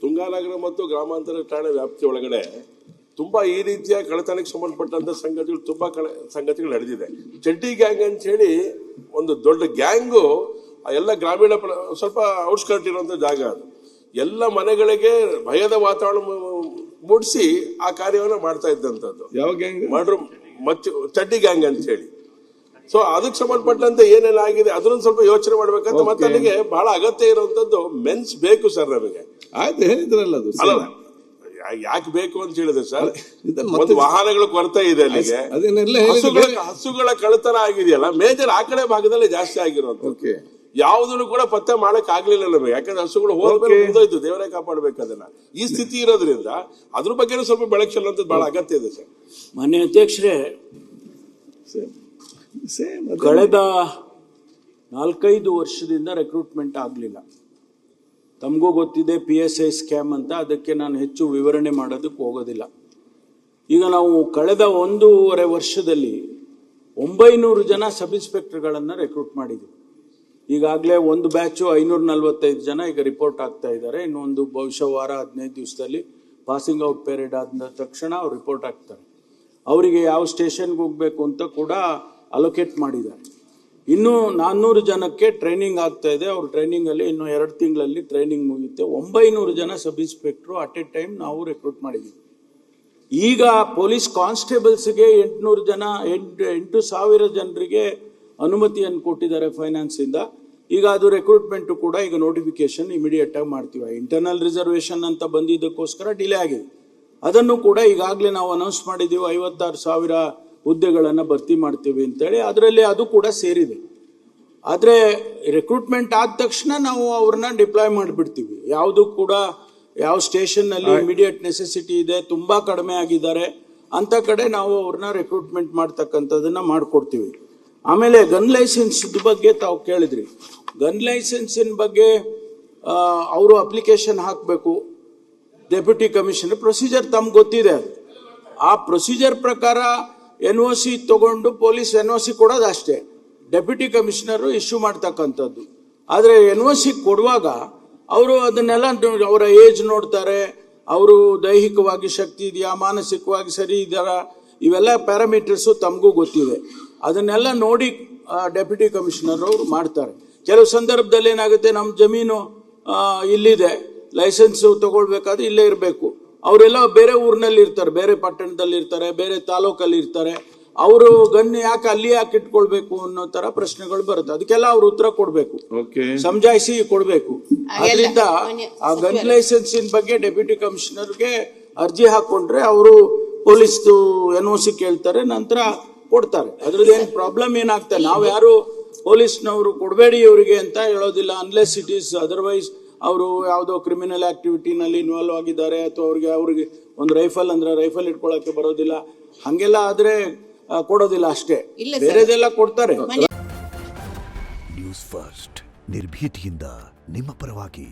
ತುಂಗಾನಗರ ಮತ್ತು ಗ್ರಾಮಾಂತರ ಠಾಣೆ ವ್ಯಾಪ್ತಿ ಒಳಗಡೆ ತುಂಬಾ ಈ ರೀತಿಯ ಕಳ್ಳತನಕ್ಕೆ ಸಂಬಂಧಪಟ್ಟಂತ ಸಂಗತಿಗಳು ತುಂಬಾ ಸಂಗತಿಗಳು ನಡೆದಿದೆ. ಚಡ್ಡಿ ಗ್ಯಾಂಗ್ ಅಂತ ಹೇಳಿ ಒಂದು ದೊಡ್ಡ ಗ್ಯಾಂಗು ಎಲ್ಲ ಗ್ರಾಮೀಣ ಸ್ವಲ್ಪ ಔಟ್ಸ್ಕರ್ಟ್ ಇರುವಂತ ಜಾಗ. ಅದು ಎಲ್ಲ ಮನೆಗಳಿಗೆ ಭಯದ ವಾತಾವರಣ ಮೂಡಿಸಿ ಆ ಕಾರ್ಯವನ್ನು ಮಾಡ್ತಾ ಇದ್ದಂಥದ್ದು. ಯಾವ ಗ್ಯಾಂಗ್? ಮಾಡ್ರು ಮತ್ತೆ ಚಡ್ಡಿ ಗ್ಯಾಂಗ್ ಅಂತ ಹೇಳಿ. ಸೊ ಅದಕ್ಕೆ ಸಂಬಂಧಪಟ್ಟಂತೆ ಏನೇನಾಗಿದೆ ಅದನ್ನ ಸ್ವಲ್ಪ ಯೋಚನೆ ಮಾಡ್ಬೇಕಂತ. ಮತ್ತೆ ಅಲ್ಲಿಗೆ ಬಹಳ ಅಗತ್ಯ ಇರುವಂತದ್ದು ಮೆನ್ಸ್ ಬೇಕು ಸರ್ ನಮಗೆ. ಆಯ್ತು, ಹೇಳಿದ್ರಲ್ಲ ಅದು. ಅಲ್ಲ ಯಾಕೆ ಬೇಕು ಅಂತ ಹೇಳಿದ್ರೆ ಸರ್, ಒಂದು ವಾಹನಗಳ ಕೊರತೆ ಇದೆ ಅಲ್ಲಿಗೆ. ಹಸುಗಳ ಕಳ್ಳತನ ಆಗಿದೆಯಲ್ಲ ಮೇಜರ್ ಆ ಕಡೆ ಭಾಗದಲ್ಲಿ ಜಾಸ್ತಿ ಆಗಿರುವಂತ. ಯಾವುದನ್ನು ಕೂಡ ಪತ್ತೆ ಮಾಡಕ್ ಆಗ್ಲಿಲ್ಲ ನಮಗೆ. ಯಾಕಂದ್ರೆ ಹಸುಗಳು ಹೋದ್ಮೇಲೆ ಮುಂದೋಯ್ತು, ದೇವರೇ ಕಾಪಾಡ್ಬೇಕು ಅದನ್ನ. ಈ ಸ್ಥಿತಿ ಇರೋದ್ರಿಂದ ಅದ್ರ ಬಗ್ಗೆ ಸ್ವಲ್ಪ ಬೆಳಕು ಚೆಲ್ಲುವಂಥದ್ದು ಬಹಳ ಅಗತ್ಯ ಇದೆ ಸರ್. ಮಾನ್ಯ ಅಧ್ಯಕ್ಷರೇ, ಕಳೆದ 4-5 ವರ್ಷದಿಂದ ರೆಕ್ರೂಟ್ಮೆಂಟ್ ಆಗಲಿಲ್ಲ. ತಮಗೂ ಗೊತ್ತಿದೆ PSI ಸ್ಕ್ಯಾಮ್ ಅಂತ. ಅದಕ್ಕೆ ನಾನು ಹೆಚ್ಚು ವಿವರಣೆ ಮಾಡೋದಕ್ಕೆ ಹೋಗೋದಿಲ್ಲ. ಈಗ ನಾವು ಕಳೆದ 1.5 ವರ್ಷದಲ್ಲಿ 900 ಜನ ಸಬ್ ಇನ್ಸ್ಪೆಕ್ಟರ್ಗಳನ್ನು ರೆಕ್ರೂಟ್ ಮಾಡಿದ್ವಿ. ಈಗಾಗಲೇ ಒಂದು ಬ್ಯಾಚು 545 ಜನ ಈಗ ರಿಪೋರ್ಟ್ ಆಗ್ತಾ ಇದ್ದಾರೆ. ಇನ್ನೊಂದು ಬಹುಶಃ 15 ದಿವಸದಲ್ಲಿ ಪಾಸಿಂಗ್ ಔಟ್ ಪೀರಿಯಡ್ ಆದ ತಕ್ಷಣ ಅವ್ರು ರಿಪೋರ್ಟ್ ಆಗ್ತಾರೆ. ಅವರಿಗೆ ಯಾವ ಸ್ಟೇಷನ್ಗೆ ಹೋಗಬೇಕು ಅಂತ ಕೂಡ ಅಲೋಕೇಟ್ ಮಾಡಿದ್ದಾರೆ. ಇನ್ನೂ 400 ಜನಕ್ಕೆ ಟ್ರೈನಿಂಗ್ ಆಗ್ತಾ ಇದೆ. ಅವ್ರ ಟ್ರೈನಿಂಗಲ್ಲಿ ಇನ್ನು 2 ತಿಂಗಳಲ್ಲಿ ಟ್ರೈನಿಂಗ್ ಮುಗಿಯುತ್ತೆ. 900 ಜನ sub inspector at A time ನಾವು ರೆಕ್ರೂಟ್ ಮಾಡಿದ್ದೀವಿ. ಈಗ ಪೊಲೀಸ್ ಕಾನ್ಸ್ಟೇಬಲ್ಸ್ಗೆ 8,000 ಜನರಿಗೆ ಅನುಮತಿಯನ್ನು ಕೊಟ್ಟಿದ್ದಾರೆ ಫೈನಾನ್ಸಿಂದ. ಈಗ ಅದು ರೆಕ್ರೂಟ್ಮೆಂಟು ಕೂಡ ಈಗ ನೋಟಿಫಿಕೇಶನ್ ಇಮಿಡಿಯೇಟ್ ಆಗಿ ಮಾಡ್ತೀವಿ. ಇಂಟರ್ನಲ್ ರಿಸರ್ವೇಷನ್ ಅಂತ ಬಂದಿದ್ದಕ್ಕೋಸ್ಕರ ಡಿಲೇ ಆಗಿದೆ. ಅದನ್ನು ಕೂಡ ಈಗಾಗಲೇ ನಾವು ಅನೌನ್ಸ್ ಮಾಡಿದ್ದೀವಿ. 56,000 ಹುದ್ದೆಗಳನ್ನು ಭರ್ತಿ ಮಾಡ್ತೀವಿ ಅಂತೇಳಿ. ಅದರಲ್ಲಿ ಅದು ಕೂಡ ಸೇರಿದೆ. ಆದರೆ ರೆಕ್ರೂಟ್ಮೆಂಟ್ ಆದ ತಕ್ಷಣ ನಾವು ಅವ್ರನ್ನ ಡಿಪ್ಲಾಯ್ ಮಾಡಿಬಿಡ್ತೀವಿ. ಯಾವುದು ಕೂಡ ಯಾವ ಸ್ಟೇಷನ್ನಲ್ಲಿ ಇಮಿಡಿಯೇಟ್ ನೆಸೆಸಿಟಿ ಇದೆ, ತುಂಬ ಕಡಿಮೆ ಆಗಿದ್ದಾರೆ ಅಂಥ ಕಡೆ ನಾವು ಅವ್ರನ್ನ ರೆಕ್ರೂಟ್ಮೆಂಟ್ ಮಾಡ್ತಕ್ಕಂಥದ್ದನ್ನು ಮಾಡಿಕೊಡ್ತೀವಿ. ಆಮೇಲೆ ಗನ್ ಲೈಸೆನ್ಸ್ ಬಗ್ಗೆ ತಾವು ಕೇಳಿದ್ರಿ. ಗನ್ ಲೈಸೆನ್ಸಿನ ಬಗ್ಗೆ ಅವರು ಅಪ್ಲಿಕೇಶನ್ ಹಾಕಬೇಕು. ಡೆಪ್ಯೂಟಿ ಕಮಿಷನರ್ ಪ್ರೊಸೀಜರ್ ತಮ್ಗೆ ಗೊತ್ತಿದೆ. ಅದು ಆ ಪ್ರೊಸೀಜರ್ ಪ್ರಕಾರ NOC ತಗೊಂಡು ಪೊಲೀಸ್ NOC ಕೊಡೋದು ಅಷ್ಟೇ. ಡೆಪ್ಯೂಟಿ ಕಮಿಷನರು ಇಶ್ಯೂ ಮಾಡ್ತಕ್ಕಂಥದ್ದು. ಆದರೆ NOC ಕೊಡುವಾಗ ಅವರು ಅದನ್ನೆಲ್ಲ ಅವರ ಏಜ್ ನೋಡ್ತಾರೆ, ಅವರು ದೈಹಿಕವಾಗಿ ಶಕ್ತಿ ಇದೆಯಾ, ಮಾನಸಿಕವಾಗಿ ಸರಿ ಇದ್ದಾರಾ, ಇವೆಲ್ಲ ಪ್ಯಾರಾಮೀಟರ್ಸು ತಮಗೂ ಗೊತ್ತಿದೆ. ಅದನ್ನೆಲ್ಲ ನೋಡಿ ಡೆಪ್ಯೂಟಿ ಕಮಿಷನರ್ ಅವರು ಮಾಡ್ತಾರೆ. ಕೆಲವು ಸಂದರ್ಭದಲ್ಲಿ ಏನಾಗುತ್ತೆ, ನಮ್ಮ ಜಮೀನು ಇಲ್ಲಿದೆ, ಲೈಸೆನ್ಸು ತಗೊಳ್ಬೇಕಾದ್ರೆ ಇಲ್ಲೇ ಇರಬೇಕು. ಅವರೆಲ್ಲ ಬೇರೆ ಊರಿನಲ್ಲಿ ಇರ್ತಾರೆ, ಬೇರೆ ಪಟ್ಟಣದಲ್ಲಿ ಇರ್ತಾರೆ, ಬೇರೆ ತಾಲೂಕಲ್ಲಿ ಇರ್ತಾರೆ. ಅವರು ಗನ್ ಯಾಕೆ ಅಲ್ಲಿ ಯಾಕೆ ಇಟ್ಕೊಳ್ಬೇಕು ಅನ್ನೋ ತರ ಪ್ರಶ್ನೆಗಳು ಬರುತ್ತೆ. ಅದಕ್ಕೆಲ್ಲ ಅವ್ರು ಉತ್ತರ ಕೊಡ್ಬೇಕು, ಸಮಜಾಯಿಸಿ ಕೊಡ್ಬೇಕು. ಅದರಿಂದ ಆ ಗನ್ ಲೈಸೆನ್ಸಿನ ಬಗ್ಗೆ ಡೆಪ್ಯೂಟಿ ಕಮಿಷನರ್ಗೆ ಅರ್ಜಿ ಹಾಕೊಂಡ್ರೆ ಅವರು ಪೊಲೀಸ್ NOC ಕೇಳ್ತಾರೆ, ನಂತರ ಕೊಡ್ತಾರೆ. ಅದ್ರದ್ದು ಏನು ಪ್ರಾಬ್ಲಮ್ ಏನಾಗ್ತದೆ, ನಾವು ಯಾರು ಪೊಲೀಸ್ನವರು ಕೊಡಬೇಡಿ ಇವರಿಗೆ ಅಂತ ಹೇಳೋದಿಲ್ಲ. ಅನ್ಲೆಸ್ ಇಟ್ ಈಸ್ ಅದರ್ವೈಸ್ ಅವರು ಯಾವುದೋ ಕ್ರಿಮಿನಲ್ ಆಕ್ಟಿವಿಟಿನಲ್ಲಿ ಇನ್ವಾಲ್ವ್ ಆಗಿದ್ದಾರೆ, ಅಥವಾ ಅವ್ರಿಗೆ ಒಂದು ರೈಫಲ್ ಅಂದ್ರೆ ರೈಫಲ್ ಇಟ್ಕೊಳ್ಳೋಕೆ ಬರೋದಿಲ್ಲ, ಹಂಗೆಲ್ಲ ಆದ್ರೆ ಕೊಡೋದಿಲ್ಲ ಅಷ್ಟೇ. ಬೇರೆದೆಲ್ಲ ಕೊಡ್ತಾರೆ. ನ್ಯೂಸ್ ಫಸ್ಟ್ ನಿರ್ಭೀತಿಯಿಂದ ನಿಮ್ಮ ಪರವಾಗಿ.